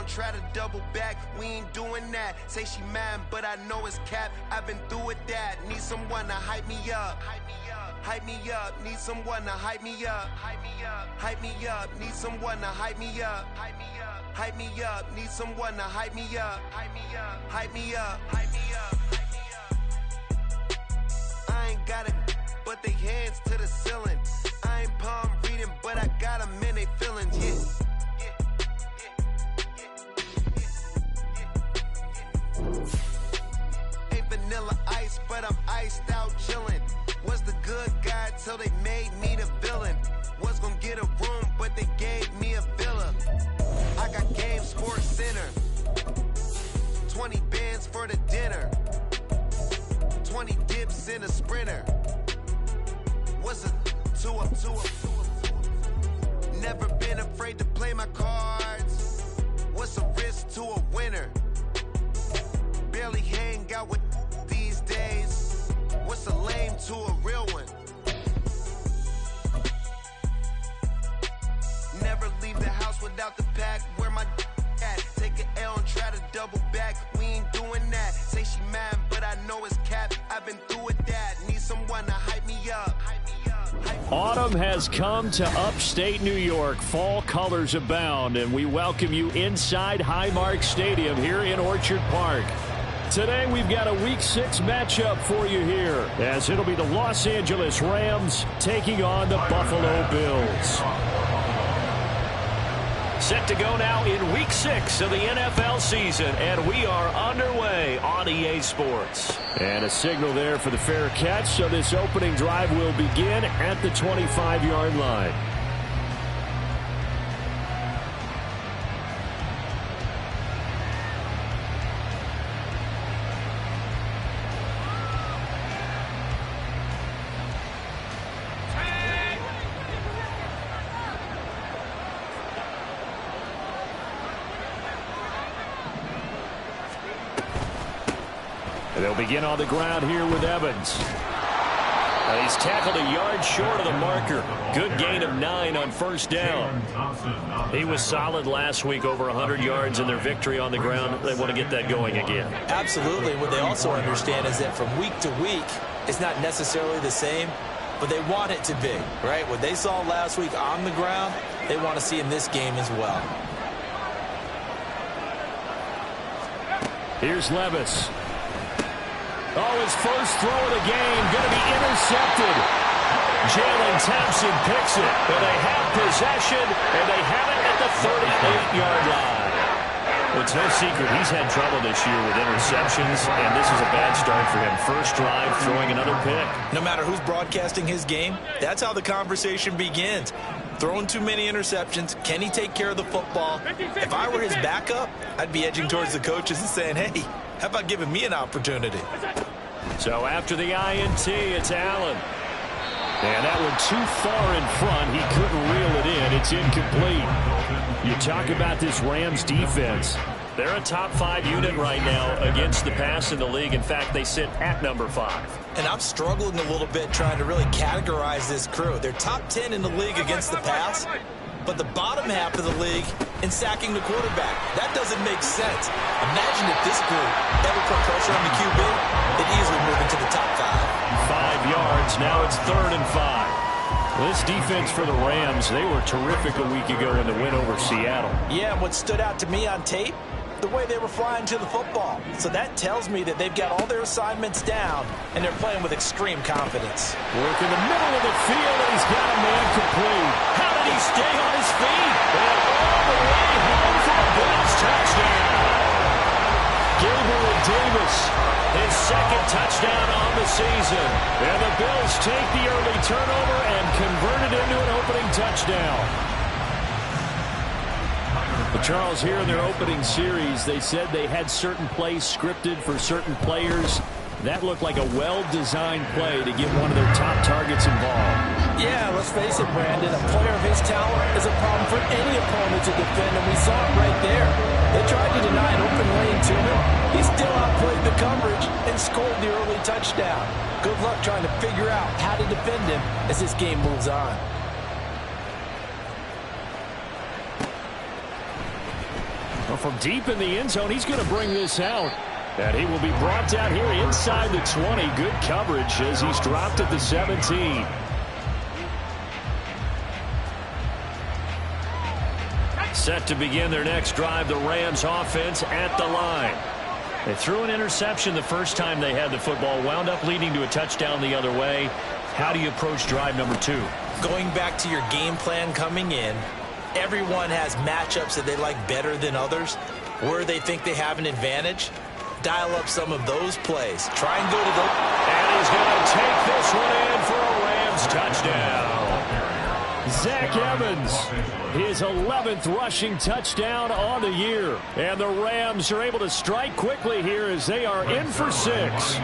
L and try to double back. We ain't doing that. Say she mad, but I know it's cap. I've been through with that. Need someone to hype me up. Hype me up. Need someone to hype me up. Hype me up. Need someone to hype me up. Hype me up. Need someone to hype me up. Hype me up. Hype me up. I ain't got it, but they hands to the ceiling. I ain't palm reading, but I got them in they feelings. Ain't vanilla ice, but I'm iced out chillin'. Was the good guy till they made me the villain. Was gonna get a room, but they gave me a villa. I got game Sports Center. 20 bands for the dinner. 20 dips in a sprinter. What's a two-up? Never been afraid to play my cards. What's a risk to a winner? Barely hang out with these days. What's a lame to a real one? Never leave the house without the pack. Where my at? Take an L and try to double back. We ain't doing that. Say she mad, but I know it's cap. I've been through with that. Need someone to hype me up. Autumn has come to upstate New York. Fall colors abound, and we welcome you inside Highmark Stadium here in Orchard Park. Today we've got a Week 6 matchup for you here, as it'll be the Los Angeles Rams taking on the Buffalo Bills. Set to go now in Week 6 of the NFL season, and we are underway on EA Sports. And a signal there for the fair catch, so this opening drive will begin at the 25-yard line. They'll begin on the ground here with Evans. He's tackled a yard short of the marker. Good gain of 9 on first down. He was solid last week, over 100 yards in their victory on the ground. They want to get that going again. Absolutely. What they also understand is that from week to week, it's not necessarily the same, but they want it to be, right? What they saw last week on the ground, they want to see in this game as well. Here's Levis. Oh, his first throw of the game going to be intercepted. Jalen Thompson picks it, but they have possession, and they have it at the 38-yard line. Well, it's no secret he's had trouble this year with interceptions, and this is a bad start for him. First drive, throwing another pick. No matter who's broadcasting his game, that's how the conversation begins. Throwing too many interceptions, can he take care of the football? If I were his backup, I'd be edging towards the coaches and saying, hey, how about giving me an opportunity? So after the INT, it's Allen. And that one too far in front. He couldn't reel it in. It's incomplete. You talk about this Rams defense. They're a top 5 unit right now against the pass in the league. In fact, they sit at number 5. And I'm struggling a little bit trying to really categorize this crew. They're top 10 in the league against the pass, but the bottom half of the league in sacking the quarterback. That doesn't make sense. Imagine if this group ever put pressure on the QB, they'd easily move into the top 5. 5 yards. Now it's 3rd and 5. Well, this defense for the Rams, they were terrific a week ago in the win over Seattle. Yeah, and what stood out to me on tape, the way they were flying to the football. So that tells me that they've got all their assignments down, and they're playing with extreme confidence. Work in the middle of the field, and he's got a man complete. How did he stay on his feet? And all the way home for a Bills touchdown. Gabriel Davis, his 2nd touchdown on the season. And the Bills take the early turnover and convert it into an opening touchdown. Well, Charles, here in their opening series, they said they had certain plays scripted for certain players. That looked like a well-designed play to get one of their top targets involved. Yeah, let's face it, Brandon. A player of his talent is a problem for any opponent to defend, and we saw it right there. They tried to deny an open lane to him. He still outplayed the coverage and scored the early touchdown. Good luck trying to figure out how to defend him as this game moves on. Well, from deep in the end zone, he's going to bring this out. And he will be brought down here inside the 20. Good coverage as he's dropped at the 17. Set to begin their next drive, the Rams offense at the line. They threw an interception the first time they had the football, wound up leading to a touchdown the other way. How do you approach drive number 2? Going back to your game plan coming in, everyone has matchups that they like better than others. Where they think they have an advantage, dial up some of those plays. Try and go to the... And he's going to take this one in for a Rams touchdown. Zach Evans, his 11th rushing touchdown on the year. And the Rams are able to strike quickly here as they are in for 6.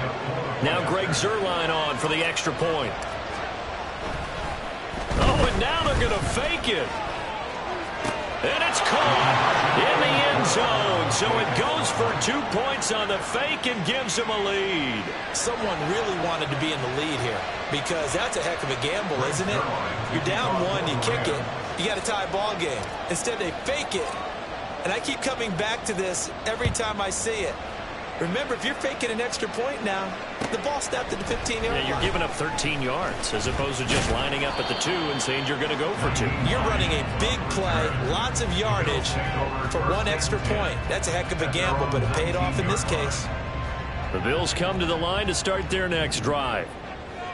Now Greg Zuerlein on for the extra point. Oh, and now they're going to fake it. And it's caught in the end zone. So it goes for 2 points on the fake and gives them a lead. Someone really wanted to be in the lead here because that's a heck of a gamble, isn't it? You're down 1, you kick it, you got a tie ball game. Instead, they fake it. And I keep coming back to this every time I see it. Remember, if you're faking an extra point now, the ball snapped at the 15-yard line. Yeah, you're giving up 13 yards as opposed to just lining up at the 2 and saying you're going to go for 2. You're running a big play, lots of yardage for 1 extra point. That's a heck of a gamble, but it paid off in this case. The Bills come to the line to start their next drive.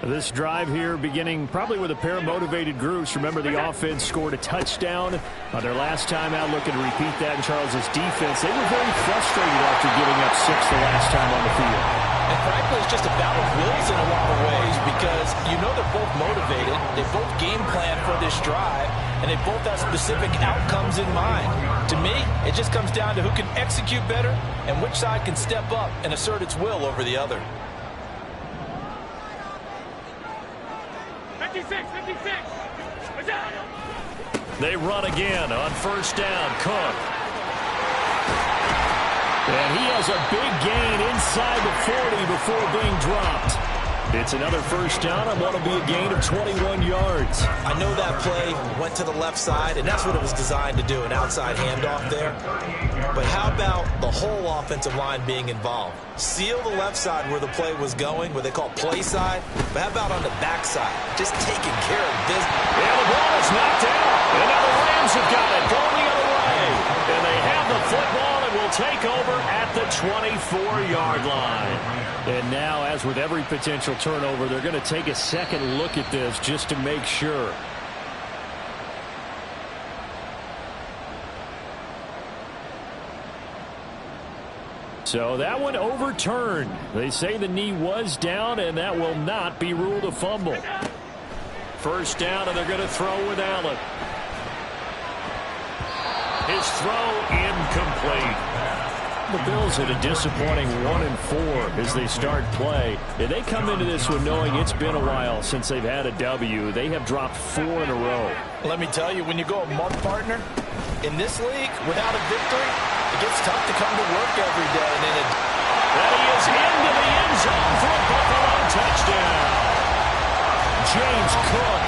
This drive here beginning probably with a pair of motivated groups. Remember, the offense scored a touchdown on their last time out, looking to repeat that in Charles's defense. They were very frustrated after giving up 6 the last time on the field. And frankly, it's just a battle of wills in a lot of ways because you know they're both motivated. They both game plan for this drive, and they both have specific outcomes in mind. To me, it just comes down to who can execute better and which side can step up and assert its will over the other. 56. They run again on first down. Cook. And he has a big gain inside the 40 before being dropped. It's another first down on what will be a gain of 21 yards. I know that play went to the left side, and that's what it was designed to do, an outside handoff there. But how about the whole offensive line being involved? Seal the left side where the play was going, what they call play side. But how about on the back side? Just taking care of business. Yeah, the ball is knocked out. And now the Rams have got it going the other way. And they have the football and will take over at the 24-yard line. And now, as with every potential turnover, they're going to take a second look at this just to make sure. So that one overturned. They say the knee was down, and that will not be ruled a fumble. First down, and they're going to throw with Allen. His throw incomplete. The Bills had a disappointing 1-4 as they start play. And they come into this one knowing it's been a while since they've had a W. They have dropped 4 in a row. Let me tell you, when you go a month, partner, in this league, without a victory, it gets tough to come to work every day. And he is into the end zone for a Buffalo touchdown. James Cook,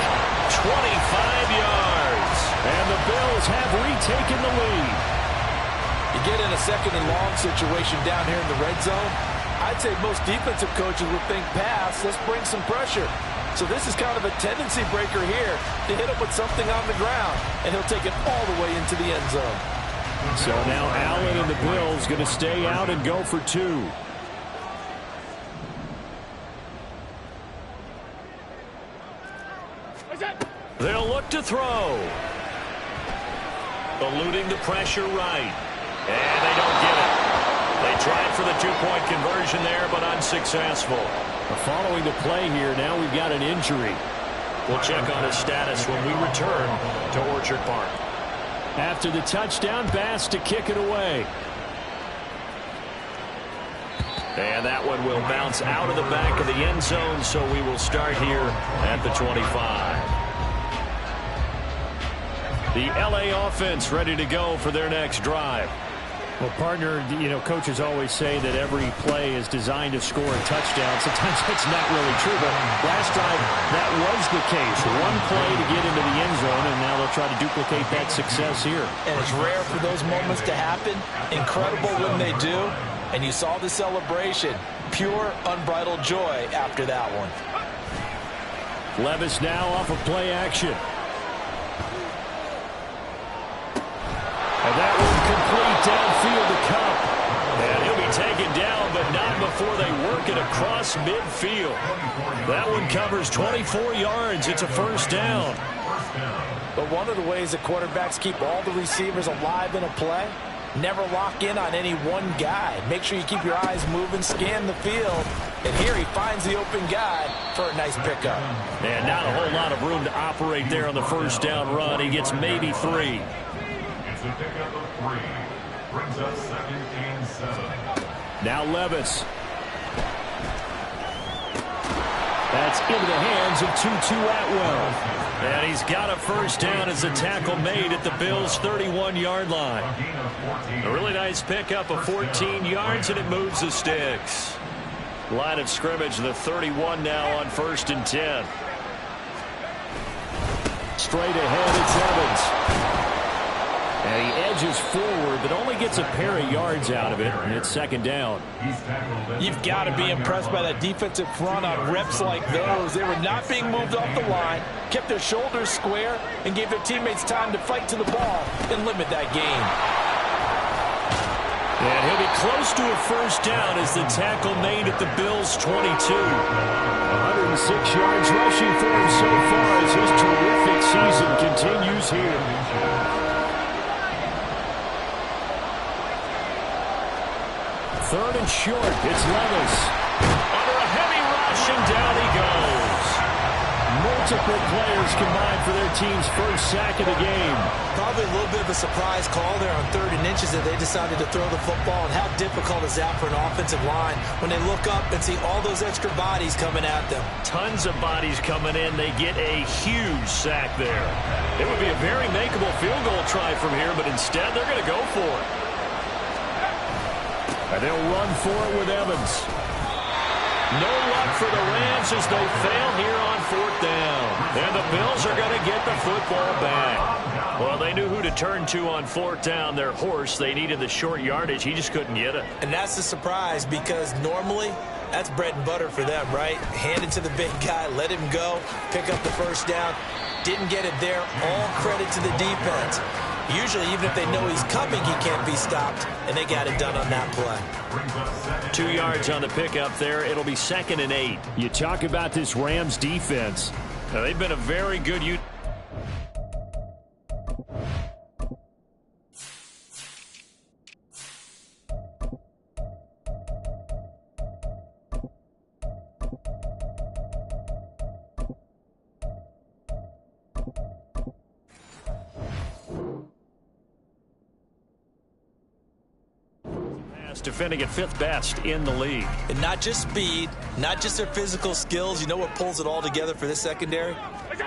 25 yards. And the Bills have retaken the lead. You get in a second and long situation down here in the red zone, I'd say most defensive coaches would think pass, let's bring some pressure. So this is kind of a tendency breaker here to hit him with something on the ground, and he'll take it all the way into the end zone. So now Allen and the Bills going to stay out and go for 2. They'll look to throw. Eluding the pressure right. And they don't get it. They tried for the 2-point conversion there, but unsuccessful. Following the play here, now we've got an injury. We'll check on his status when we return to Orchard Park. After the touchdown, Bass to kick it away. And that one will bounce out of the back of the end zone, so we will start here at the 25. The LA offense ready to go for their next drive. Well, partner, coaches always say that every play is designed to score a touchdown. Sometimes that's not really true, but last drive, that was the case. One play to get into the end zone, and now they'll try to duplicate that success here. And it's rare for those moments to happen. Incredible when they do. And you saw the celebration. Pure, unbridled joy after that one. Levis now off of play action. And that one complete downfield to Kupp. And he'll be taken down, but not before they work it across midfield. That one covers 24 yards. It's a first down. But one of the ways that quarterbacks keep all the receivers alive in a play, never lock in on any one guy. Make sure you keep your eyes moving, scan the field. And here he finds the open guy for a nice pickup. And not a whole lot of room to operate there on the first down run. He gets maybe 3. It's a pickup of 3. Brings up 2nd and 7. Now Levis. That's into the hands of Tutu Atwell. And he's got a first down as the tackle made at the Bills' 31-yard line. A really nice pickup of 14 yards, and it moves the sticks. Line of scrimmage, the 31 now on 1st and 10. Straight ahead, it's Evans. And he edges forward, but only gets a pair of yards out of it, and it's 2nd down. You've got to be impressed by that defensive front on reps like those. They were not being moved off the line, kept their shoulders square, and gave their teammates time to fight to the ball and limit that gain. And he'll be close to a first down as the tackle made at the Bills' 22. 106 yards rushing for him so far as his terrific season continues here. Third and short, it's Levis. Under a heavy rush, and down he goes. Multiple players combined for their team's first sack of the game. Probably a little bit of a surprise call there on 3rd and inches that they decided to throw the football. And how difficult is that for an offensive line when they look up and see all those extra bodies coming at them? Tons of bodies coming in. They get a huge sack there. It would be a very makeable field goal try from here, but instead they're going to go for it. And they'll run for it with Evans. No luck for the Rams as they fail here on 4th down. And the Bills are going to get the football back. Well, they knew who to turn to on 4th down. Their horse, they needed the short yardage. He just couldn't get it. And that's the surprise because normally that's bread and butter for them, right? Hand it to the big guy, let him go, pick up the first down. Didn't get it there. All credit to the defense. Usually, even if they know he's coming, he can't be stopped, and they got it done on that play. 2 yards on the pickup there. It'll be 2nd and 8. You talk about this Rams defense. Now, they've been a very good unit. Defending at 5th best in the league. And not just speed, not just their physical skills. You know what pulls it all together for this secondary?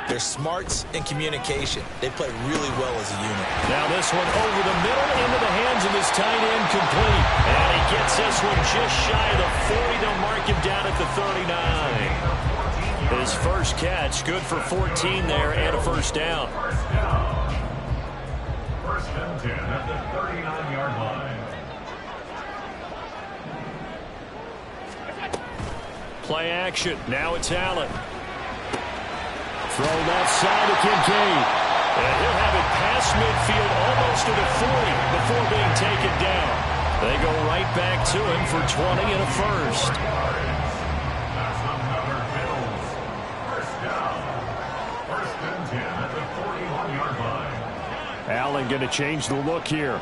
Their smarts and communication. They play really well as a unit. Now this one over the middle into the hands of his tight end, complete. And he gets this one just shy of the 40. They'll mark him down at the 39. His first catch, good for 14 there and a first down. 1st and 10 at the 39-yard line. Play action. Now it's Allen. Throw left side to Kincaid. And he'll have it past midfield almost to the 40 before being taken down. They go right back to him for 20 and a first. That's another Bills. First down. 1st and 10 at the 41-yard line. Allen going to change the look here.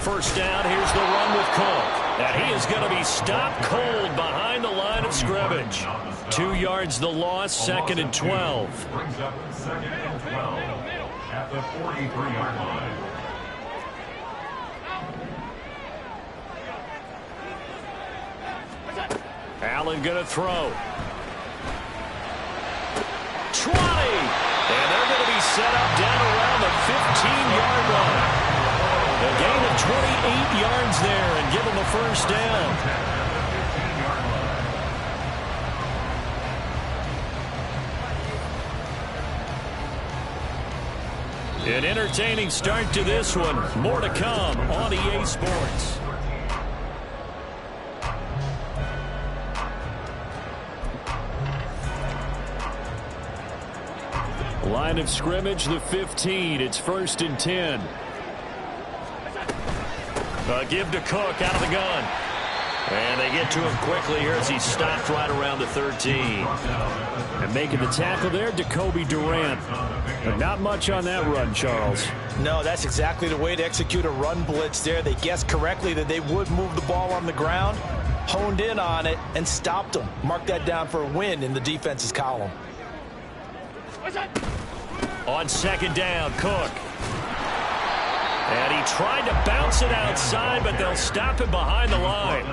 First down, here's the run with Cook. And he is going to be stopped cold behind the line of scrimmage. 2 yards the loss, 2nd and 12. Brings up 2nd and 12 at the 43-yard line. Allen going to throw. 20. And they're going to be set up down around the yards there and give them a first down. An entertaining start to this one. More to come on EA Sports. Line of scrimmage, the 15. It's 1st and 10. Give to Cook out of the gun. And they get to him quickly here as he's stopped right around the 13. And making the tackle there, Jacoby Durant. But not much on that run, Charles. No, that's exactly the way to execute a run blitz there. They guessed correctly that they would move the ball on the ground, honed in on it, and stopped them. Mark that down for a win in the defense's column. On 2nd down, Cook. And he tried to bounce it outside, but they'll stop him behind the line.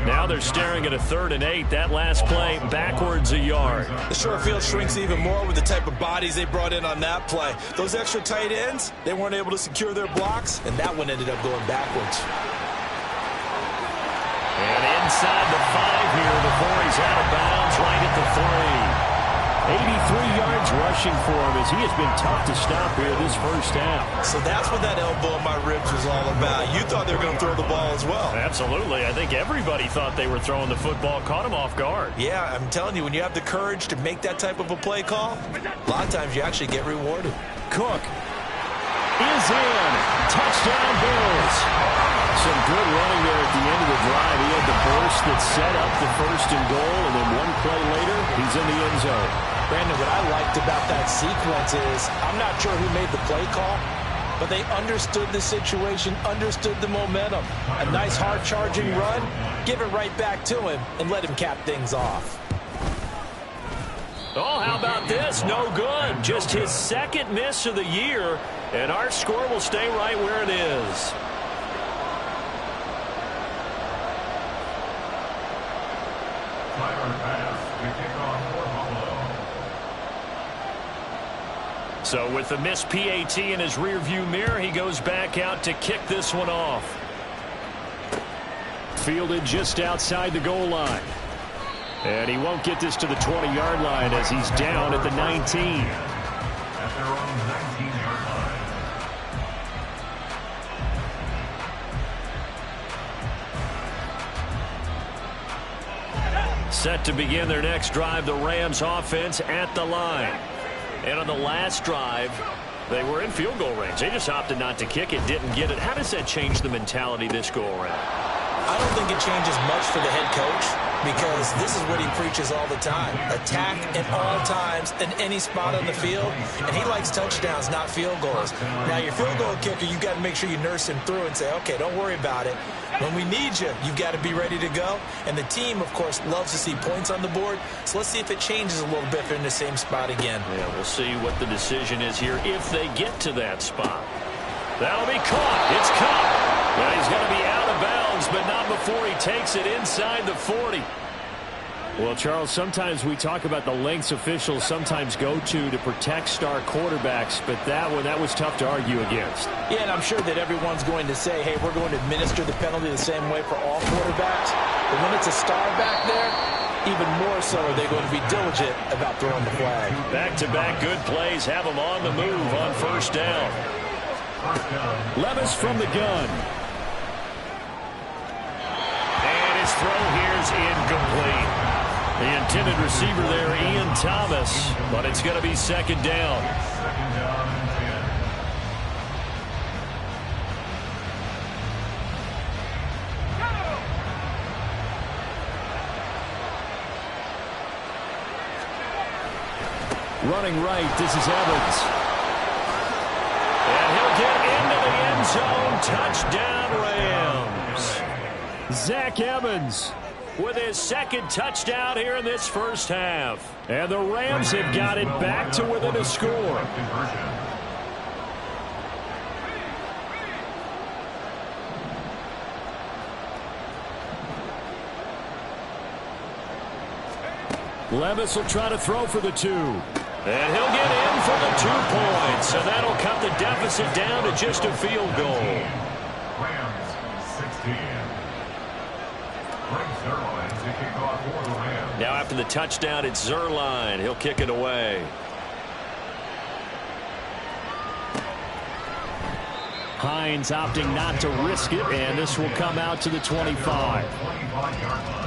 Now they're staring at a 3rd and 8. That last play backwards a yard. The short field shrinks even more with the type of bodies they brought in on that play. Those extra tight ends, they weren't able to secure their blocks, and that one ended up going backwards. And inside the 5 here before he's out of bounds, right at the 3. 83 yards rushing for him as he has been tough to stop here this first half. So that's what that elbow in my ribs was all about. You thought they were going to throw the ball as well. Absolutely. I think everybody thought they were throwing the football, caught him off guard. Yeah, I'm telling you, when you have the courage to make that type of a play call, a lot of times you actually get rewarded. Cook is in. Touchdown Bills. Some good running there at the end of the drive. He had the burst that set up the 1st and goal, and then one play later, he's in the end zone. Brandon, what I liked about that sequence is I'm not sure who made the play call, but they understood the situation, understood the momentum. A nice hard-charging run, give it right back to him, and let him cap things off. Oh, how about this? No good. Just his 2nd miss of the year, and our score will stay right where it is. So with the missed PAT in his rearview mirror, he goes back out to kick this one off. Fielded just outside the goal line. And he won't get this to the 20-yard line as he's down at the 19. At their own 19-yard line. Set to begin their next drive, the Rams offense at the line. And on the last drive, they were in field goal range. They just opted not to kick it, didn't get it. How does that change the mentality this go around? I don't think it changes much for the head coach because this is what he preaches all the time. Attack at all times in any spot on the field, and he likes touchdowns, not field goals. Now, your field goal kicker, you've got to make sure you nurse him through and say, okay, don't worry about it. When we need you, you've got to be ready to go. And the team, of course, loves to see points on the board. So let's see if it changes a little bit if they're in the same spot again. Yeah, we'll see what the decision is here if they get to that spot. That'll be caught. It's caught. Well, he's going to be out of bounds, but not before he takes it inside the 40. Well, Charles, sometimes we talk about the lengths officials sometimes go to protect star quarterbacks, but that was tough to argue against. Yeah, and I'm sure that everyone's going to say, hey, we're going to administer the penalty the same way for all quarterbacks. But when it's a star back there, even more so are they going to be diligent about throwing the flag. Back-to-back good plays have them on the move on 1st down. Levis from the gun. And his throw here's incomplete. The intended receiver there, Ian Thomas, but it's going to be 2nd down. Running right, this is Evans. And he'll get into the end zone. Touchdown, Rams. Zach Evans with his 2nd touchdown here in this first half. And the Rams have got it back to within a score. Levis will try to throw for the 2. And he'll get in for the 2 points. And that'll cut the deficit down to just a field goal. Rams 16. Greg Zuerlein to kick off for the Rams. Now after the touchdown, it's Zuerlein. He'll kick it away. Hines opting not to risk it, and this will come out to the 25. 25-yard line.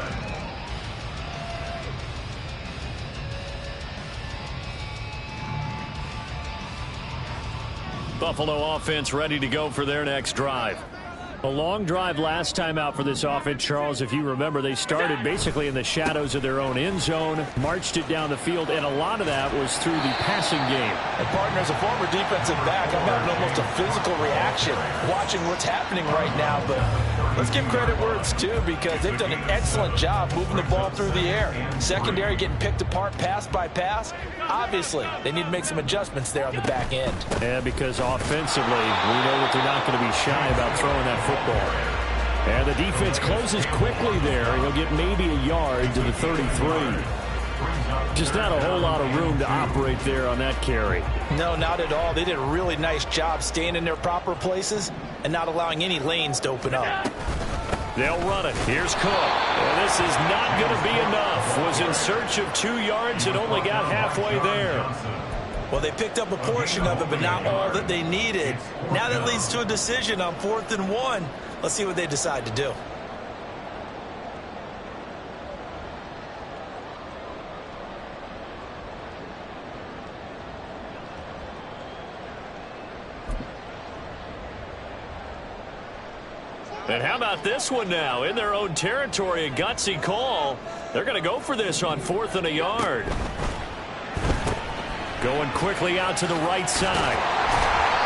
Buffalo offense ready to go for their next drive. A long drive last time out for this offense, Charles. If you remember, they started basically in the shadows of their own end zone, marched it down the field, and a lot of that was through the passing game. And partner, as a former defensive back, I'm having almost a physical reaction watching what's happening right now. But let's give credit where it's due, because they've done an excellent job moving the ball through the air. Secondary getting picked apart pass by pass. Obviously, they need to make some adjustments there on the back end. Yeah, because offensively, we know that they're not going to be shy about throwing that football. And the defense closes quickly there. He'll get maybe a yard to the 33. Just not a whole lot of room to operate there on that carry. No, not at all. They did a really nice job staying in their proper places and not allowing any lanes to open up. They'll run it. Here's Cook. And this is not going to be enough. Was in search of 2 yards and only got halfway there. Well, they picked up a portion of it, but not all that they needed. Now that leads to a decision on 4th and 1. Let's see what they decide to do. And how about this one now? In their own territory, a gutsy call. They're going to go for this on 4th and a yard. Going quickly out to the right side.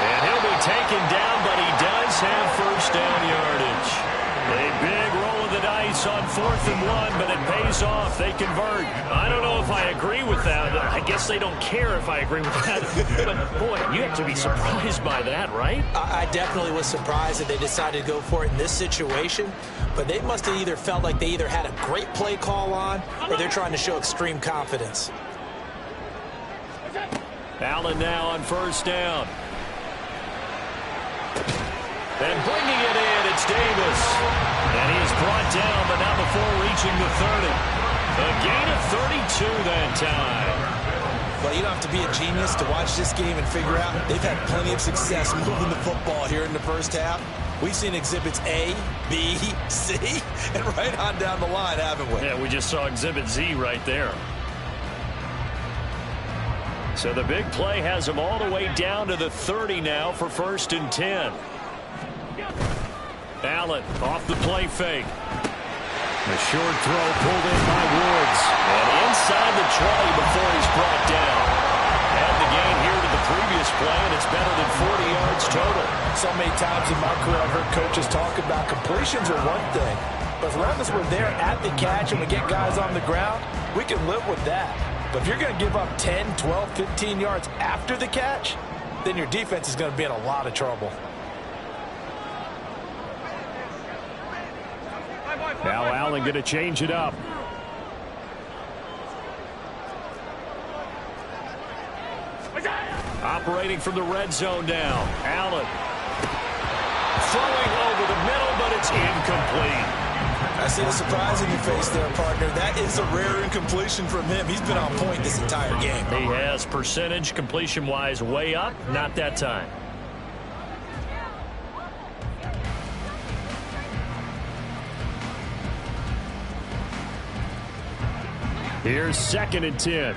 And he'll be taken down, but he does have first down yardage. A big roll of the dice on 4th and 1, but it pays off. They convert. I don't know if I agree with that. I guess they don't care if I agree with that. But, boy, you have to be surprised by that, right? I definitely was surprised that they decided to go for it in this situation. But they must have either felt like they either had a great play call on or they're trying to show extreme confidence. Allen now on first down. And bringing it in, it's Davis. And he is brought down, but not before reaching the 30. A gain of 32 that time. Well, you don't have to be a genius to watch this game and figure out they've had plenty of success moving the football here in the first half. We've seen exhibits A, B, C, and right on down the line, haven't we? Yeah, we just saw exhibit Z right there. So the big play has them all the way down to the 30 now for 1st and 10. Allen off the play fake. The short throw pulled in by Woods. And inside the 20 before he's brought down. Add the gain here to the previous play, and it's better than 40 yards total. So many times in my career I've heard coaches talk about completions are one thing. But as long as we're there at the catch and we get guys on the ground, we can live with that. But if you're going to give up 10, 12, 15 yards after the catch, then your defense is going to be in a lot of trouble. Now Allen going to change it up. Operating from the red zone now. Allen throwing over the middle, but it's incomplete. I see the surprise in your face there, partner. That is a rare incompletion from him. He's been on point this entire game. He has percentage completion-wise way up. Not that time. Here's 2nd and 10.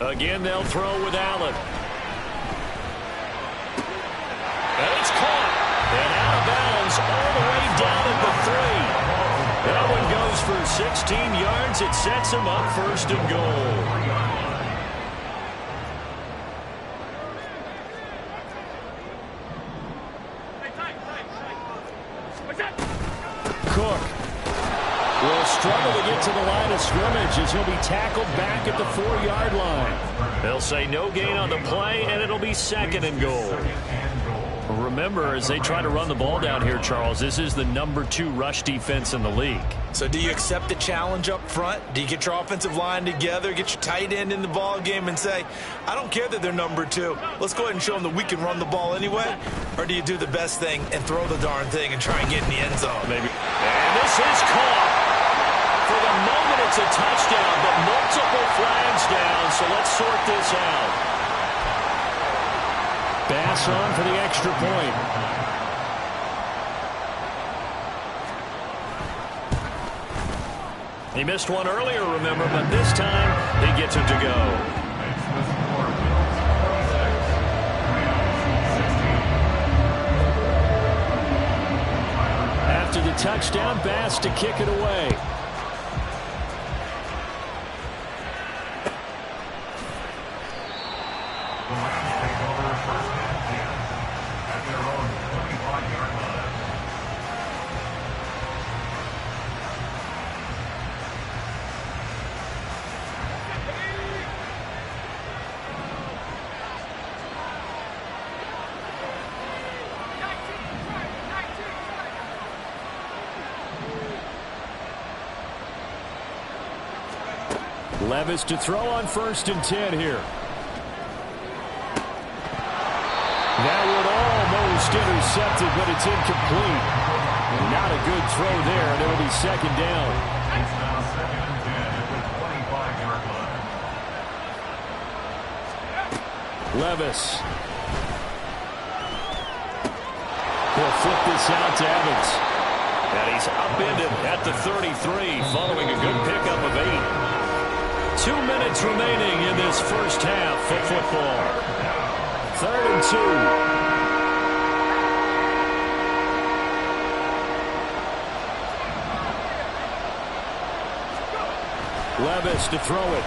Again, they'll throw with Allen. And it's caught. And out of bounds all the way down at the 3. That one goes for 16 yards. It sets him up 1st and goal. Cook will struggle to get to the line of scrimmage as he'll be tackled back at the 4-yard line. They'll say no gain on the play, and it'll be 2nd and goal. remember, as they try to run the ball down here, Charles, this is the #2 rush defense in the league. So do you accept the challenge up front? Do you get your offensive line together, get your tight end in the ball game and say, I don't care that they're #2. Let's go ahead and show them that we can run the ball anyway? Or do you do the best thing and throw the darn thing and try and get in the end zone? Maybe. And this is caught. For the moment, it's a touchdown, but multiple flags down, so let's sort this out. Bass on for the extra point. He missed one earlier, remember, but this time he gets it to go. After the touchdown, Bass to kick it away. Levis to throw on 1st and 10 here. That would almost intercepted, but it's incomplete. Not a good throw there, and it'll be 2nd down. It's now 2nd and 10 at the 25-yard line. Levis. He'll flip this out to Evans. And he's upended at the 33 following a good pickup of 8. 2 minutes remaining in this first half of football. 3rd and 2. Levis to throw it.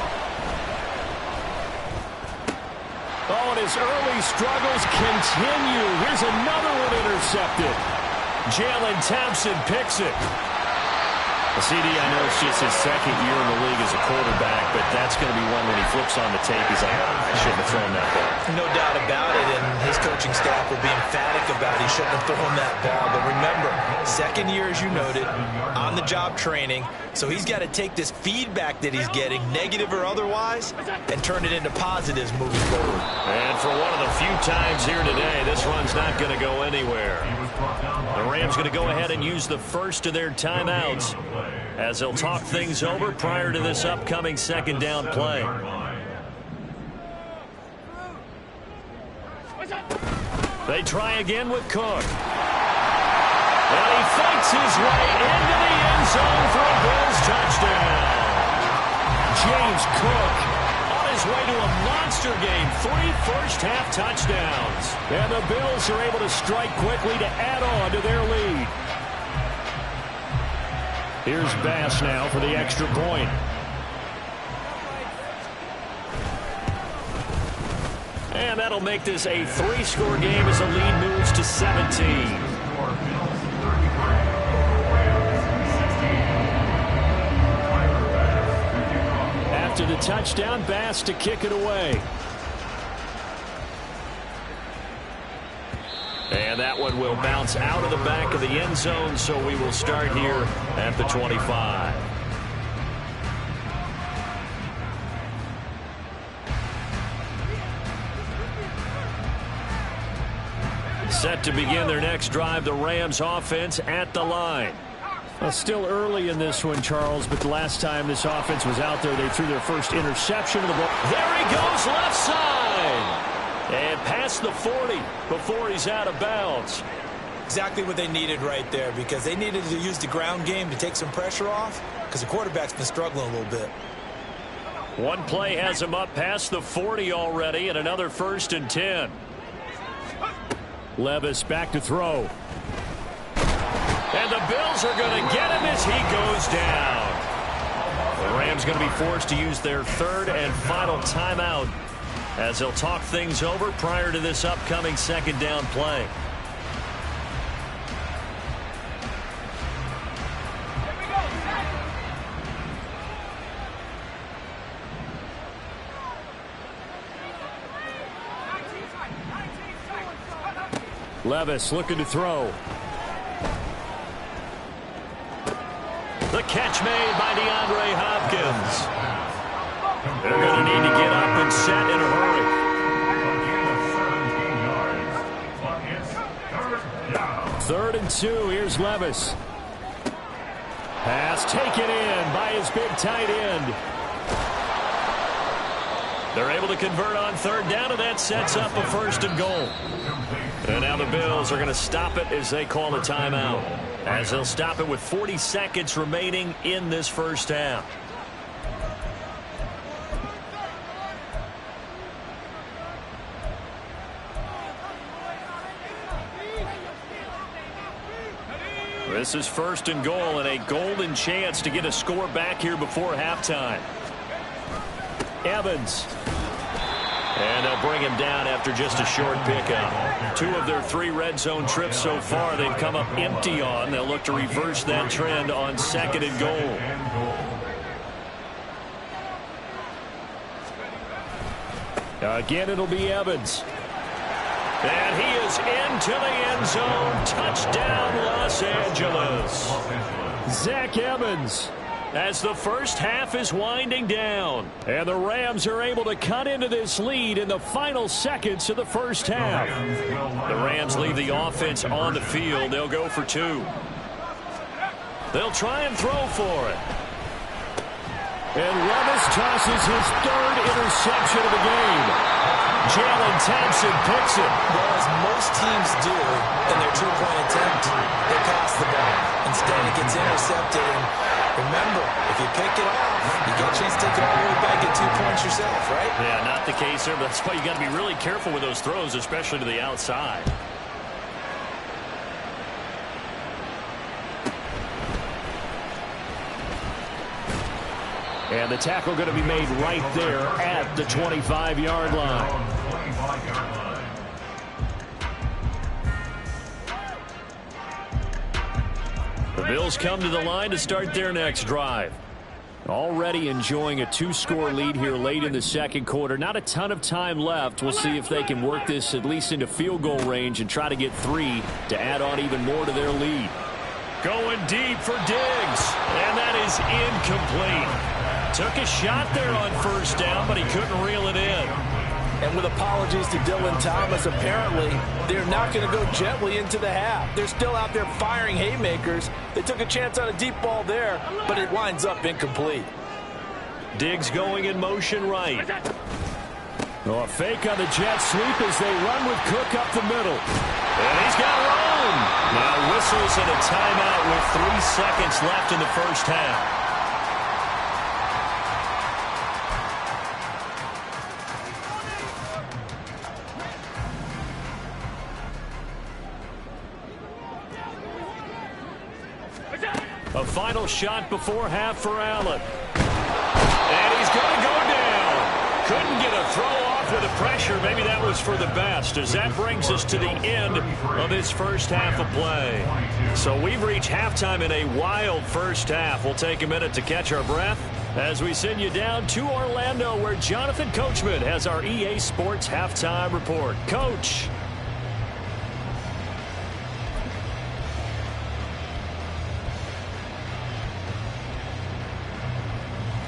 Oh, and his early struggles continue. Here's another one intercepted. Jalen Thompson picks it. CD, I know it's just his 2nd year in the league as a quarterback, but that's going to be one when he flips on the tape. He's like, I shouldn't have thrown that ball. No doubt about it, and his coaching staff will be emphatic about he shouldn't have thrown that ball. But remember, 2nd year, as you noted, on-the-job training, so he's got to take this feedback that he's getting, negative or otherwise, and turn it into positives moving forward. And for one of the few times here today, this run's not going to go anywhere. The Rams going to go ahead and use the first of their timeouts as they'll talk things over prior to this upcoming 2nd down play. They try again with Cook. And he fights his way into the end zone for a Bills touchdown. James Cook On his way to a monster game, 3 first-half touchdowns. And the Bills are able to strike quickly to add on to their lead. Here's Bass now for the extra point. And that'll make this a 3-score game as the lead moves to 17. After the touchdown, Bass to kick it away. And that one will bounce out of the back of the end zone, so we will start here at the 25. Set to begin their next drive, the Rams offense at the line. Well, still early in this one, Charles, but the last time this offense was out there, they threw their first interception of the ball. There he goes, left side. And past the 40 before he's out of bounds. Exactly what they needed right there, because they needed to use the ground game to take some pressure off, because the quarterback's been struggling a little bit. One play has him up past the 40 already, and another 1st and 10. Levis back to throw. And the Bills are going to get him as he goes down. The Rams going to be forced to use their 3rd and final timeout as they'll talk things over prior to this upcoming 2nd down play. Levis looking to throw. The catch made by DeAndre Hopkins. They're going to need to get up and set in a hurry. 3rd and 2. Here's Levis. Pass taken in by his big tight end. They're able to convert on 3rd down, and that sets up a 1st and goal. And now the Bills are going to stop it as they call a timeout, as they'll stop it with 40 seconds remaining in this first half. This is 1st and goal and a golden chance to get a score back here before halftime. Evans. And they'll bring him down after just a short pickup. 2 of their 3 red zone trips so far they've come up empty on. They'll look to reverse that trend on 2nd and goal. Again, it'll be Evans. And he is into the end zone. Touchdown, Los Angeles. Zach Evans. As the first half is winding down. And the Rams are able to cut into this lead in the final seconds of the first half. The Rams leave the offense on the field. They'll go for 2. They'll try and throw for it. And Levis tosses his 3rd interception of the game. Jalen Thompson picks it. Well, as most teams do in their 2-point attempt, they pass the ball. Instead, it gets intercepted. And remember, if you pick it off, you get a chance to take it all the way back, get 2 points yourself, right? Yeah, not the case there, but that's why you got to be really careful with those throws, especially to the outside. And the tackle going to be made right there at the 25-yard line. The Bills come to the line to start their next drive. Already enjoying a 2-score lead here late in the second quarter. Not a ton of time left. We'll see if they can work this at least into field goal range and try to get 3 to add on even more to their lead. Going deep for Diggs, and that is incomplete. Took a shot there on 1st down, but he couldn't reel it in. And with apologies to Dylan Thomas, apparently they're not going to go gently into the half. They're still out there firing haymakers. They took a chance on a deep ball there, but it winds up incomplete. Diggs going in motion right. Oh, a fake on the jet sweep as they run with Cook up the middle. And he's got room. Now whistles and a timeout with 3 seconds left in the first half. A final shot before half for Allen. And he's going to go down. Couldn't get a throw off with the pressure. Maybe that was for the best, as that brings us to the end of this first half of play. So we've reached halftime in a wild first half. We'll take a minute to catch our breath as we send you down to Orlando, where Jonathan Coachman has our EA Sports Halftime Report. Coach.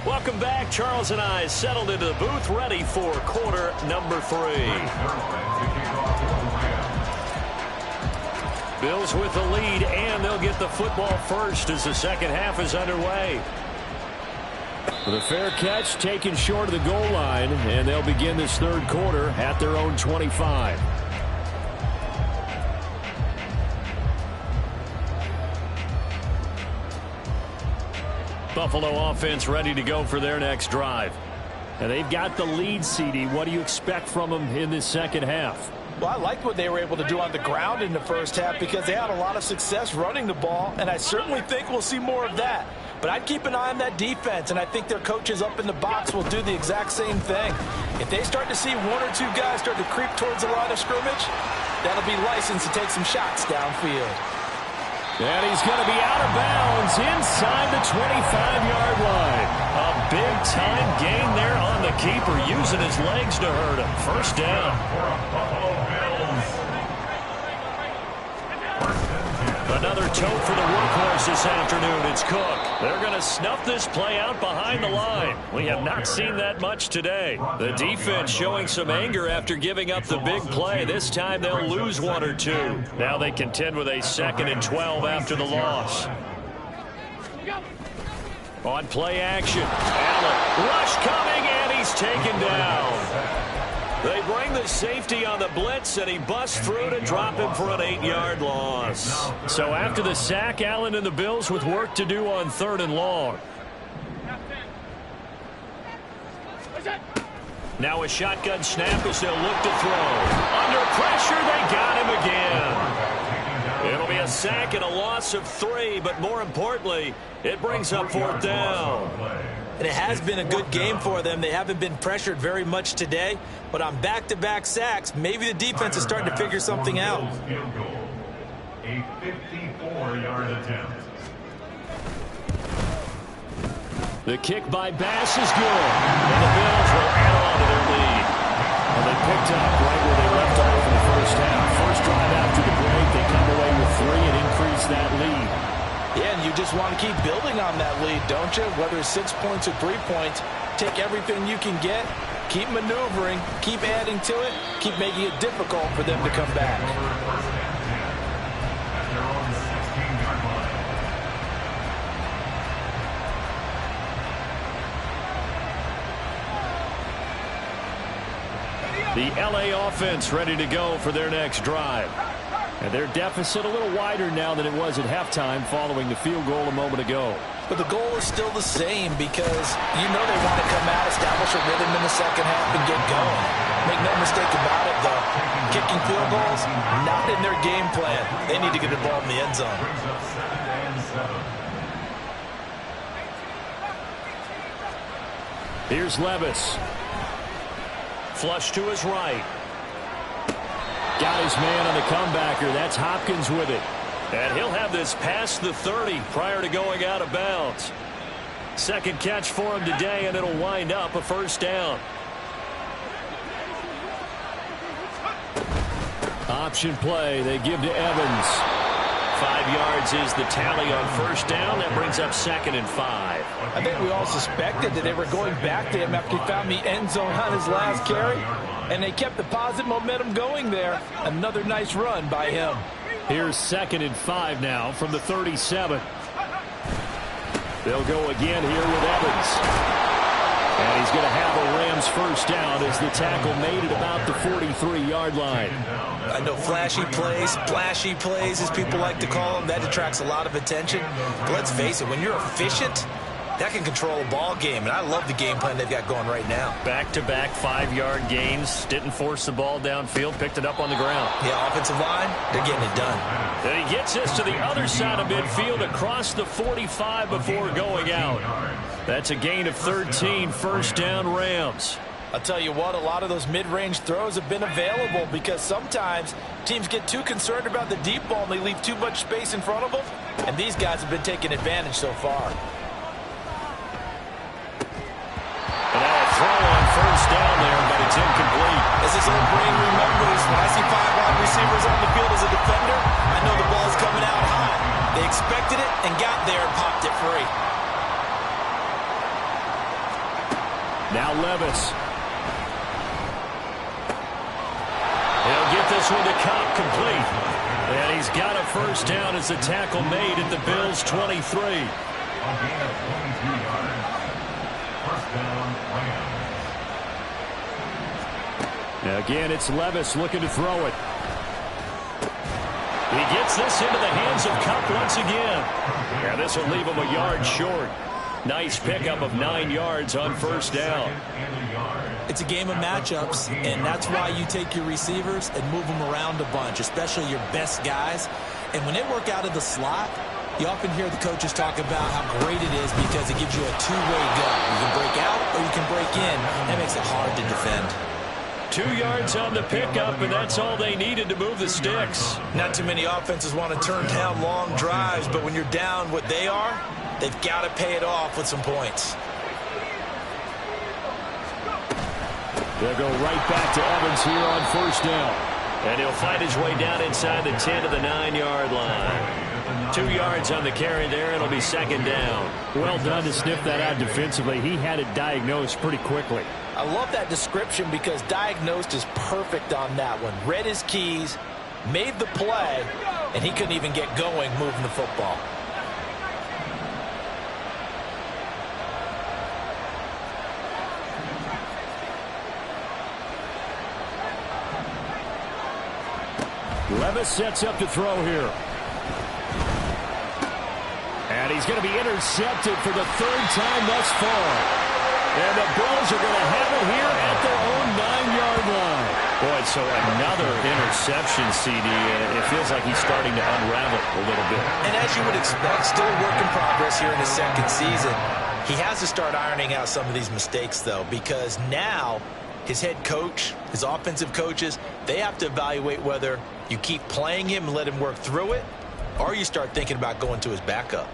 Welcome back. Charles and I settled into the booth, ready for quarter number 3. Bills with the lead, and they'll get the football first as the second half is underway. With a fair catch taken short of the goal line, and they'll begin this 3rd quarter at their own 25. Buffalo offense ready to go for their next drive. And they've got the lead, CD. What do you expect from them in this second half? Well, I liked what they were able to do on the ground in the first half because they had a lot of success running the ball, and I certainly think we'll see more of that. But I'd keep an eye on that defense, and I think their coaches up in the box will do the exact same thing. If they start to see 1 or 2 guys start to creep towards the line of scrimmage, that'll be licensed to take some shots downfield. And he's going to be out of bounds inside the 25-yard line. A big-time gain there on the keeper, using his legs to hurt him. First down. Another toe for the workhorse this afternoon. It's Cook. They're going to snuff this play out behind the line. We have not seen that much today. The defense showing some anger after giving up the big play. This time they'll lose one or two. Now they contend with a 2nd and 12 after the loss. On play action, Allen. Rush coming, and he's taken down. They bring the safety on the blitz, and he busts through to drop him for an 8-yard loss. So after the sack, Allen and the Bills with work to do on 3rd and long. Now a shotgun snap as they'll look to throw. Under pressure, they got him again. It'll be a sack and a loss of 3, but more importantly, it brings up 4th down. And it has been a good game for them. They haven't been pressured very much today, but on back-to-back sacks, maybe the defense is starting to figure something out. A 54-yard attempt. The kick by Bass is good, and the Bills will add on to their lead. And they picked up right where they left off in the first half. First drive after the break, they come away with 3 and increase that lead. Yeah, and you just want to keep building on that lead, don't you? Whether it's 6 points or 3 points, take everything you can get, keep maneuvering, keep adding to it, keep making it difficult for them to come back. The LA offense ready to go for their next drive. And their deficit a little wider now than it was at halftime following the field goal a moment ago. But the goal is still the same because you know they want to come out, establish a rhythm in the second half, and get going. Make no mistake about it, though. Kicking field goals, not in their game plan. They need to get the ball in the end zone. Here's Levis. Flush to his right. Got his man on the comebacker. That's Hopkins with it. And he'll have this past the 30 prior to going out of bounds. Second catch for him today, and it'll wind up a 1st down. Option play. They give to Evans. 5 yards is the tally on 1st down. That brings up 2nd and 5. I think we all suspected that they were going back to him after he found the end zone on his last carry. And they kept the positive momentum going there. Another nice run by him. Here's 2nd and 5 now from the 37. They'll go again here with Evans. And he's going to have a Rams 1st down as the tackle made it about the 43-yard line. I know flashy plays, splashy plays, as people like to call them, that attracts a lot of attention. But let's face it, when you're efficient, that can control a ball game, and I love the game plan they've got going right now. Back-to-back 5-yard gains. Didn't force the ball downfield. Picked it up on the ground. Yeah, offensive line, they're getting it done. And he gets this to the other side of midfield across the 45 before going out. That's a gain of 13, 1st down Rams. I'll tell you what, a lot of those mid-range throws have been available because sometimes teams get too concerned about the deep ball and they leave too much space in front of them, and these guys have been taking advantage so far. Throw on 1st down there, but it's incomplete. As his old brain remembers, when I see 5 wide receivers on the field as a defender, I know the ball's coming out high. They expected it and got there and popped it free. Now Levis. He'll get this one to Cobb complete. And he's got a 1st down as the tackle made at the Bills' 23. A gain of 22 yards. 1st down, Rams. Now again, it's Levis looking to throw it. He gets this into the hands of Kupp once again. Yeah, this will leave him a yard short. Nice pickup of 9 yards on 1st down. It's a game of matchups, and that's why you take your receivers and move them around a bunch, especially your best guys. And when they work out of the slot, you often hear the coaches talk about how great it is because it gives you a two-way go. You can break out or you can break in. That makes it hard to defend. 2 yards on the pickup, and that's all they needed to move the sticks. Not too many offenses want to turn down long drives, but when you're down what they are, they've got to pay it off with some points. They'll go right back to Evans here on 1st down. And he'll fight his way down inside the 10 to the 9-yard line. 2 yards on the carry there. It'll be second down. Well done to sniff that out defensively. He had it diagnosed pretty quickly. I love that description because diagnosed is perfect on that one. Read his keys, made the play, and he couldn't even get going moving the football. Levis sets up to throw here. And he's going to be intercepted for the 3rd time thus far. And the Bills are going to have it here at their own 9-yard line. Boy, so another interception, CD. It feels like he's starting to unravel a little bit. And as you would expect, still a work in progress here in his 2nd season. He has to start ironing out some of these mistakes, though, because now his head coach, his offensive coaches, they have to evaluate whether you keep playing him and let him work through it, or you start thinking about going to his backup.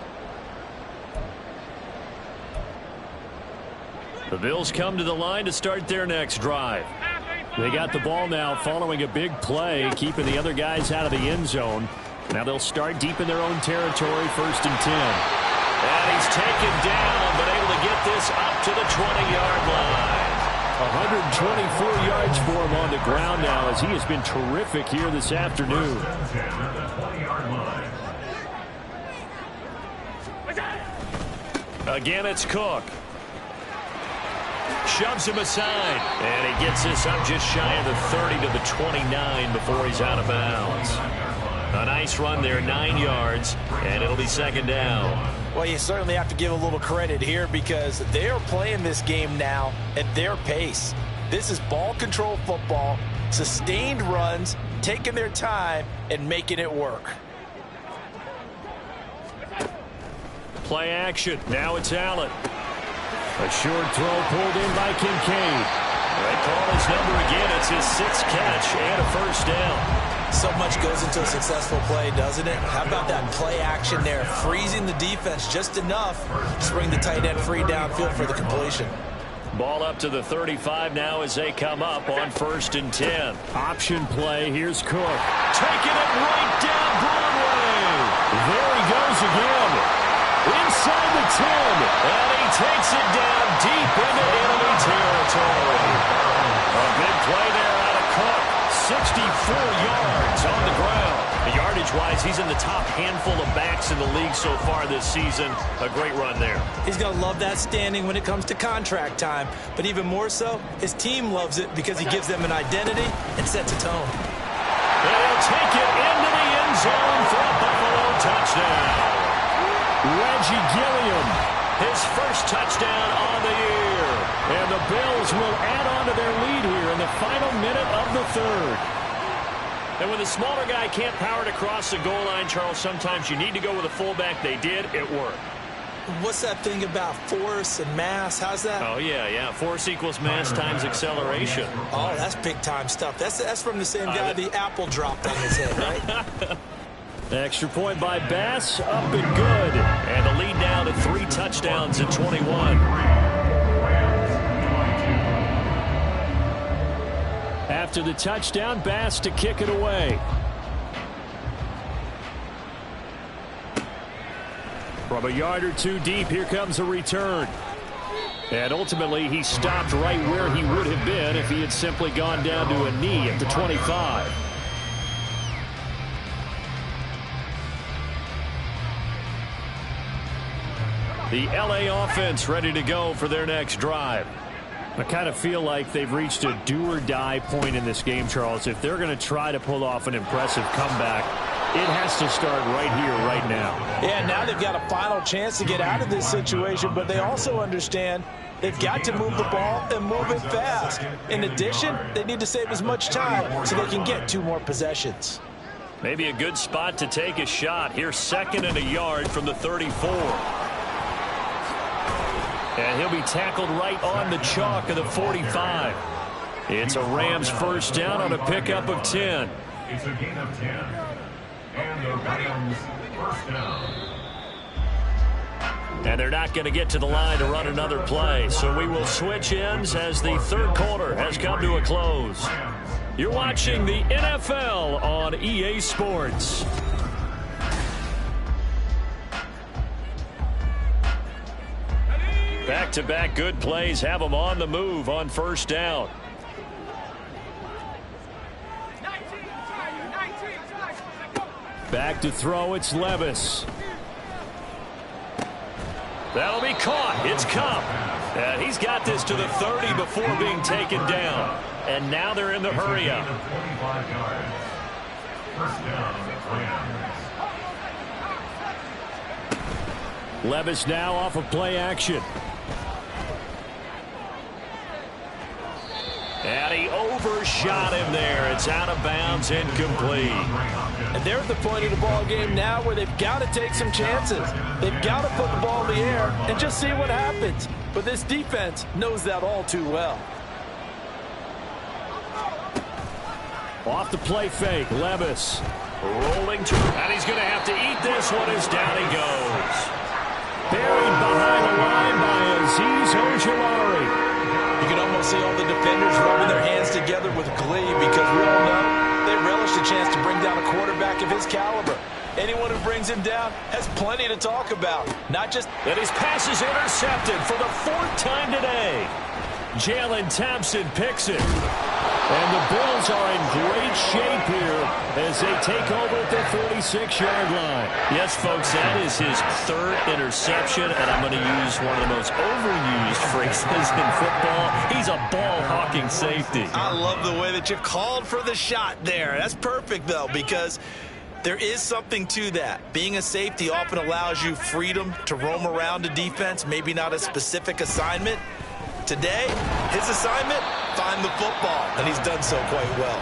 The Bills come to the line to start their next drive. They got the ball now following a big play, keeping the other guys out of the end zone. Now they'll start deep in their own territory, 1st and 10. And he's taken down, but able to get this up to the 20-yard line. 124 yards for him on the ground now as he has been terrific here this afternoon. Again, it's Cook. Shoves him aside. And he gets this up just shy of the 30 to the 29 before he's out of bounds. A nice run there, 9 yards, and it'll be second down. Well, you certainly have to give a little credit here because they are playing this game now at their pace. This is ball control football, sustained runs, taking their time, and making it work. Play action. Now it's Allen. A short throw pulled in by Kincaid. They call his number again. It's his 6th catch and a 1st down. So much goes into a successful play, doesn't it? How about that play action there, freezing the defense just enough to bring the tight end free downfield for the completion. Ball up to the 35 now as they come up on 1st and 10. Option play. Here's Cook. Taking it right down Broadway. There he goes again. Inside the 10. And he takes it down deep into enemy territory. A big play there out of Cook. 64 yards on the ground. Yardage-wise, he's in the top handful of backs in the league so far this season. A great run there. He's going to love that standing when it comes to contract time. But even more so, his team loves it because he gives them an identity and sets a tone. And he'll take it into the end zone for a Buffalo touchdown. Reggie Gilliam. His 1st touchdown on the year. And the Bills will add on to their lead here in the final minute of the 3rd. And when the smaller guy can't power it across the goal line, Charles, sometimes you need to go with a fullback. They did. It worked. What's that thing about force and mass? How's that? Oh, yeah. Force equals mass times acceleration. Oh, that's big-time stuff. That's from the same guy the apple dropped on his head, right? Extra point by Bass. Up and good. And the lead now to 3 touchdowns at 21. After the touchdown, Bass to kick it away. From a yard or two deep, here comes a return. And ultimately, he stopped right where he would have been if he had simply gone down to a knee at the 25. The LA offense ready to go for their next drive. I kind of feel like they've reached a do-or-die point in this game, Charles. If they're going to try to pull off an impressive comeback, it has to start right here, right now. Yeah, now they've got a final chance to get out of this situation, but they also understand they've got to move the ball and move it fast. In addition, they need to save as much time so they can get 2 more possessions. Maybe a good spot to take a shot. Here's 2nd and a yard from the 34. And he'll be tackled right on the chalk of the 45. It's a Rams 1st down on a pickup of 10. It's a gain of 10. And the Rams 1st down. And they're not going to get to the line to run another play. So we will switch ends as the 3rd quarter has come to a close. You're watching the NFL on EA Sports. Back-to-back good plays have them on the move on first down. Back to throw, it's Levis. That'll be caught. It's Kupp. And he's got this to the 30 before being taken down. And now they're in the hurry-up. 25 yards. First down, Rams. Levis now off of play action. And he overshot him there. It's out of bounds, incomplete. And they're at the point of the ball game now where they've got to take some chances. They've got to put the ball in the air and just see what happens. But this defense knows that all too well. Off the play fake, Levis. Rolling to, and he's going to have to eat this one as down he goes. Buried behind the line by Azeez Ojulari. You can almost see all the defenders rubbing their hands together with glee because we all know they relish the chance to bring down a quarterback of his caliber. Anyone who brings him down has plenty to talk about. Not just... And his pass is intercepted for the 4th time today. Jalen Thompson picks it. And the Bills are in great shape here as they take over at the 46-yard line. Yes, folks, that is his 3rd interception, and I'm going to use one of the most overused phrases in football. He's a ball-hawking safety. I love the way that you called for the shot there. That's perfect, though, because there is something to that. Being a safety often allows you freedom to roam around a defense, maybe not a specific assignment. Today, his assignment, find the football, and he's done so quite well.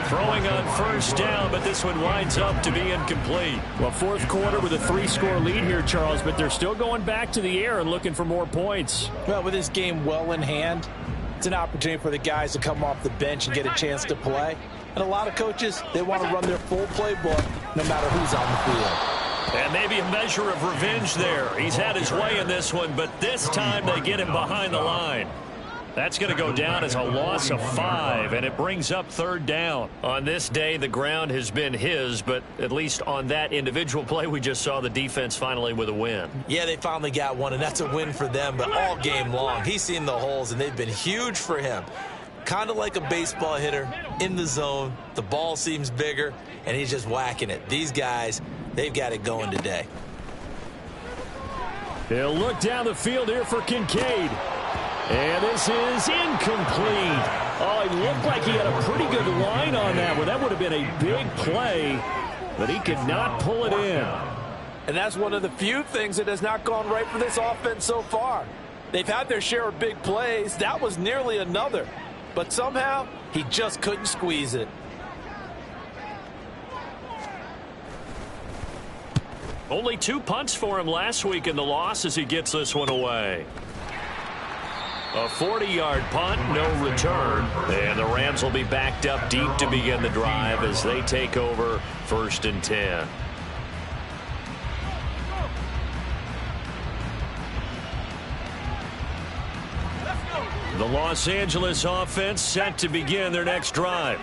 Throwing on first down, but this one winds up to be incomplete. Well, 4th quarter with a 3-score lead here, Charles, but they're still going back to the air and looking for more points. Well, with this game well in hand, it's an opportunity for the guys to come off the bench and get a chance to play. And a lot of coaches, they want to run their full playbook no matter who's on the field. And maybe a measure of revenge there. He's had his way in this one, but this time they get him behind the line. That's going to go down as a loss of 5, and it brings up 3rd down. On this day, the ground has been his, but at least on that individual play, we just saw the defense finally with a win. Yeah, they finally got one, and that's a win for them, but all game long, he's seen the holes, and they've been huge for him. Kind of like a baseball hitter in the zone. The ball seems bigger, and he's just whacking it. These guys, they've got it going today. They'll look down the field here for Kincaid. And this is incomplete. Oh, he looked like he had a pretty good line on that one. That would have been a big play, but he could not pull it in. And that's one of the few things that has not gone right for this offense so far. They've had their share of big plays. That was nearly another. But somehow, he just couldn't squeeze it. Only 2 punts for him last week in the loss as he gets this one away. A 40-yard punt, no return. And the Rams will be backed up deep to begin the drive as they take over 1st and 10. The Los Angeles offense set to begin their next drive.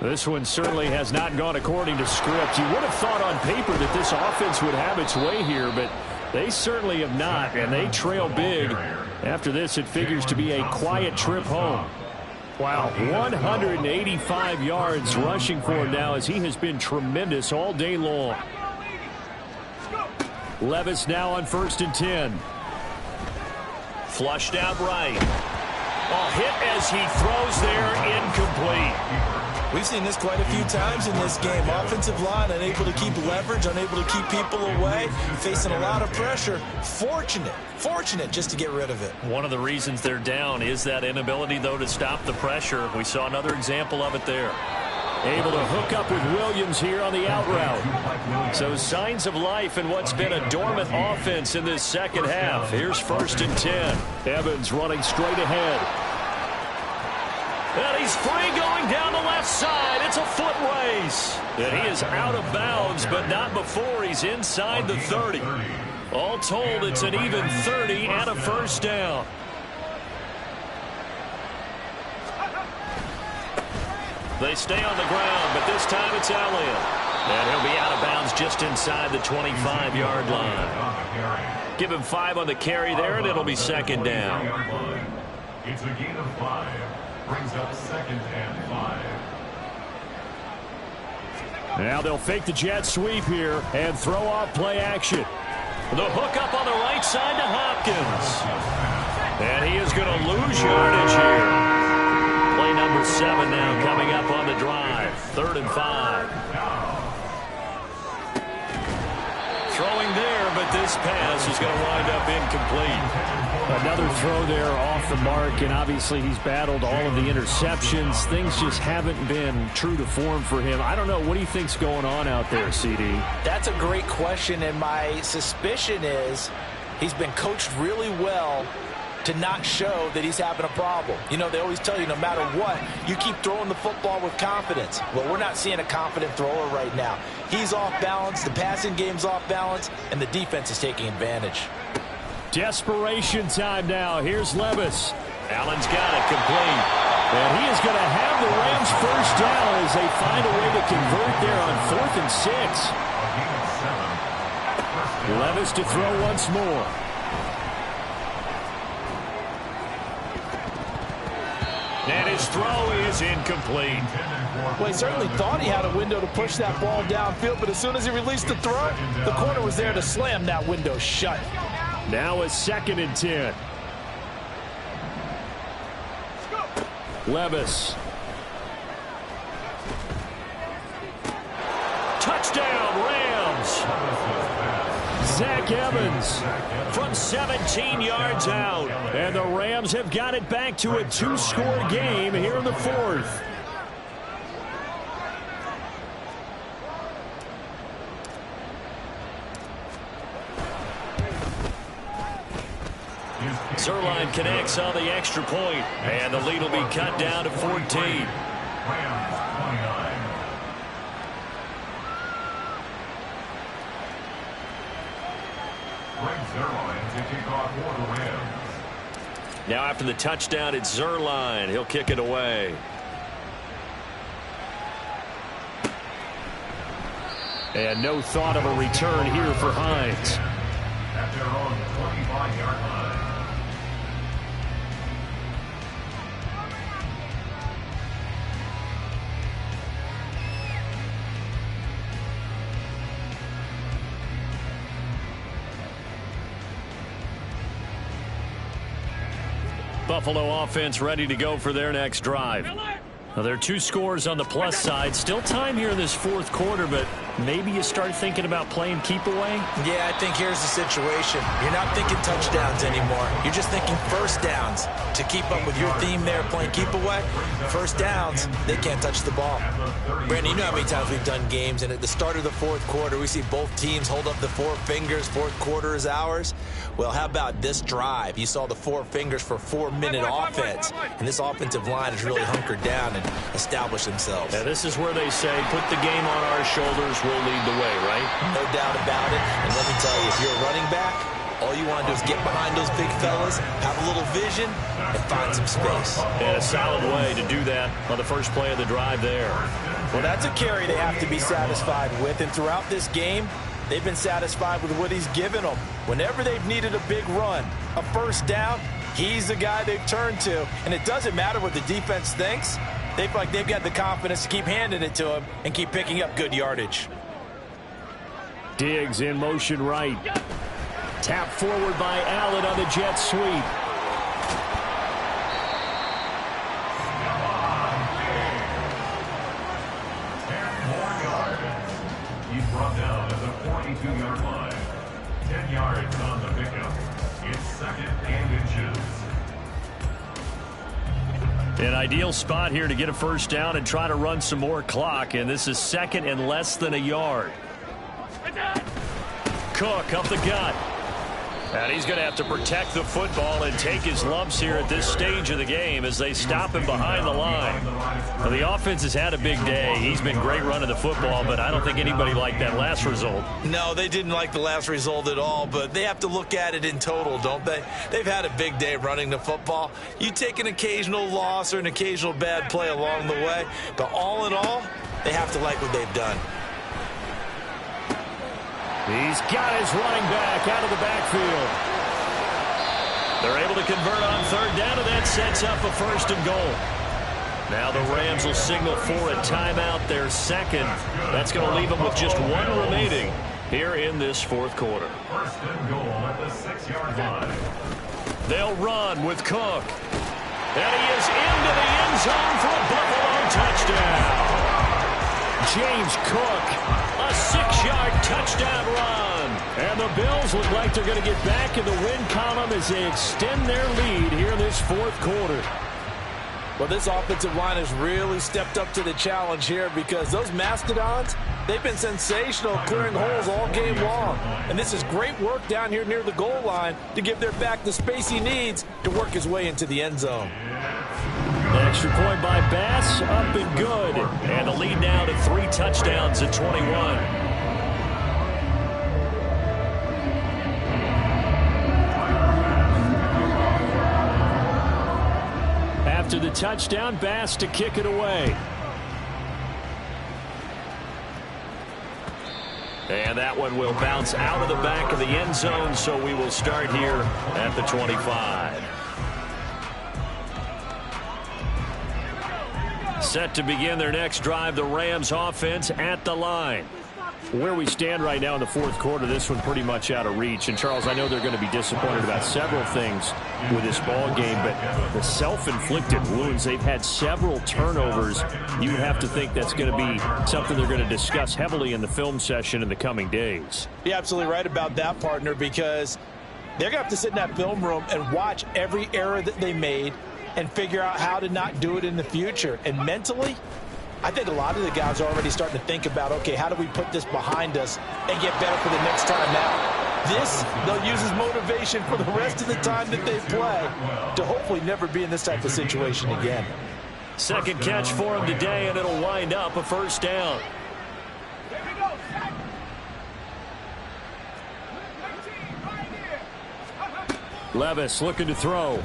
This one certainly has not gone according to script. You would have thought on paper that this offense would have its way here, but they certainly have not, and they trail big. After this, it figures to be a quiet trip home. Wow, 185 yards rushing for him now as he has been tremendous all day long. Levis now on 1st and 10. Flushed out right. A hit as he throws there, incomplete. We've seen this quite a few times in this game. Offensive line unable to keep leverage, unable to keep people away, facing a lot of pressure. Fortunate just to get rid of it. One of the reasons they're down is that inability, though, to stop the pressure. We saw another example of it there. Able to hook up with Williams here on the out route. So signs of life in what's been a dormant offense in this second half. Here's 1st and 10. Evans running straight ahead. And he's free going down the left side. It's a foot race. And he is out of bounds, but not before he's inside the 30. All told, it's an even 30 and a 1st down. They stay on the ground, but this time it's Elliott. And he'll be out of bounds just inside the 25-yard line. Give him 5 on the carry there, and it'll be second down. It's a gain of 5. Brings up 2nd and 5. Now they'll fake the jet sweep here and throw off play action. The hook up on the right side to Hopkins. And he is going to lose yardage here. Play number 7 now coming up on the drive. 3rd and 5. Throwing there, but this pass is going to wind up incomplete. Another throw there off the mark, and obviously he's battled all of the interceptions. Things just haven't been true to form for him. I don't know. What do you think's going on out there, CD? That's a great question, and my suspicion is he's been coached really well to not show that he's having a problem. You know, they always tell you no matter what, you keep throwing the football with confidence. Well, we're not seeing a confident thrower right now. He's off balance, the passing game's off balance, and the defense is taking advantage. Desperation time now. Here's Levis. Allen's got it complete. And he is going to have the Rams first down as they find a way to convert there on 4th and 6. Levis to throw once more. And his throw is incomplete. Well, he certainly thought he had a window to push that ball downfield, but as soon as he released the throw, the corner was there to slam that window shut. Now a 2nd and 10. Levis. Touchdown, Rams. Zach Evans from 17 yards out. And the Rams have got it back to a 2-score game here in the 4th. Zuerlein connects on the extra point, and the lead will be cut down to 14. Rams 29. Greg Zuerlein to kick off for the Rams. Now after the touchdown, it's Zuerlein. He'll kick it away. And no thought of a return here for Hines. At their own 25-yard line. Buffalo offense ready to go for their next drive. Now, there are 2 scores on the plus side. Still time here in this 4th quarter, but maybe you start thinking about playing keep away? Yeah, I think here's the situation. You're not thinking touchdowns anymore. You're just thinking first downs. To keep up with your theme there, playing keep away, first downs, they can't touch the ball. Brandon, you know how many times we've done games, and at the start of the 4th quarter, we see both teams hold up the 4 fingers, 4th quarter is ours. Well, how about this drive? You saw the 4 fingers for 4-minute offense, and this offensive line has really hunkered down and established themselves. Now, this is where they say, put the game on our shoulders, we'll lead the way, right? No doubt about it. And let me tell you, if you're a running back, all you want to do is get behind those big fellas, have a little vision, and find some space. And a solid way to do that on the first play of the drive there. Well, that's a carry they have to be satisfied with, and throughout this game, they've been satisfied with what he's given them. Whenever they've needed a big run, a first down, he's the guy they've turned to. And it doesn't matter what the defense thinks. They feel like they've got the confidence to keep handing it to him and keep picking up good yardage. Diggs in motion right. Tap forward by Allen on the jet sweep. He's brought down at the 42-yard line. 10 yards on the pickup. It's 2nd and inches. An ideal spot here to get a first down and try to run some more clock, and this is 2nd and less than a yard. Cook up the gut. And he's going to have to protect the football and take his lumps here at this stage of the game as they stop him behind the line. Well, the offense has had a big day. He's been great running the football, but I don't think anybody liked that last result. No, they didn't like the last result at all, but they have to look at it in total, don't they? They've had a big day running the football. You take an occasional loss or an occasional bad play along the way, but all in all, they have to like what they've done. He's got his running back out of the backfield. They're able to convert on third down, and that sets up a 1st and goal. Now the Rams will signal for a timeout, their second. That's going to leave them with just 1 remaining here in this 4th quarter. 1st and goal at the 6-yard line. They'll run with Cook. And he is into the end zone for a Buffalo touchdown. James Cook, a 6-yard touchdown run. And the Bills look like they're going to get back in the win column as they extend their lead here in this 4th quarter. Well, this offensive line has really stepped up to the challenge here because those Mastodons, they've been sensational clearing holes all game long. And this is great work down here near the goal line to give their back the space he needs to work his way into the end zone. An extra point by Bass, up and good. And the lead now to 3 touchdowns at 21. After the touchdown, Bass to kick it away. And that one will bounce out of the back of the end zone, so we will start here at the 25. Set to begin their next drive, the Rams offense at the line. Where we stand right now in the 4th quarter, this one pretty much out of reach. And, Charles, I know they're going to be disappointed about several things with this ball game, but the self-inflicted wounds, they've had several turnovers. You would have to think that's going to be something they're going to discuss heavily in the film session in the coming days. You're absolutely right about that, partner, because they're going to have to sit in that film room and watch every error that they made and figure out how to not do it in the future. And mentally, I think a lot of the guys are already starting to think about, okay, how do we put this behind us and get better for the next time out? This, they'll use as motivation for the rest of the time that they play to hopefully never be in this type of situation again. Second catch for him today, and it'll wind up a 1st down. Levis looking to throw.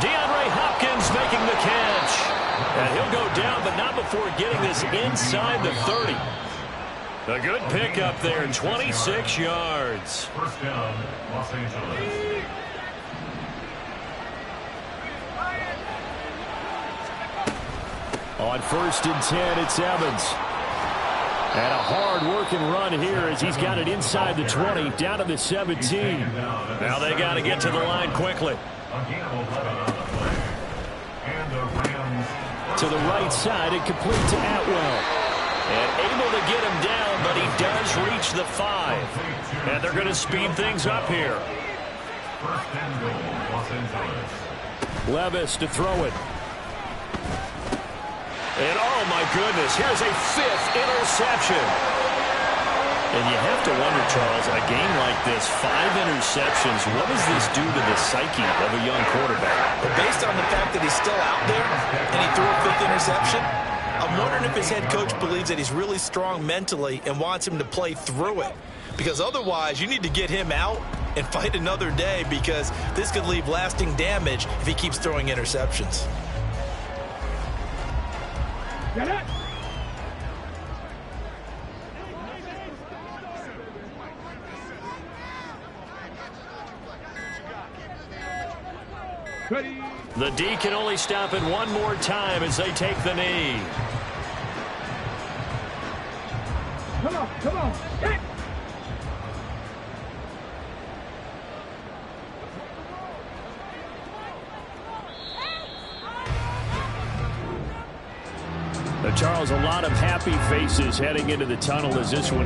DeAndre Hopkins making the catch. And he'll go down, but not before getting this inside the 30. A good pickup there, 26 yards. 1st down, Los Angeles. On 1st and 10, it's Evans. And a hard-working run here as he's got it inside the 20, down to the 17. Now they got to get to the line quickly. To the right side and complete to Atwell. And able to get him down, but he does reach the 5. And they're going to speed things up here. 1st and goal, Los Angeles. Levis to throw it. And oh my goodness, here's a 5th interception. And you have to wonder, Charles, a game like this, 5 interceptions, what does this do to the psyche of a young quarterback? But based on the fact that he's still out there and he threw a 5th interception, I'm wondering if his head coach believes that he's really strong mentally and wants him to play through it. Because otherwise, you need to get him out and fight another day, because this could leave lasting damage if he keeps throwing interceptions. Get it! Ready. The D can only stop it one more time as they take the knee. Come on, come on. Hit. Charles, a lot of happy faces heading into the tunnel as this one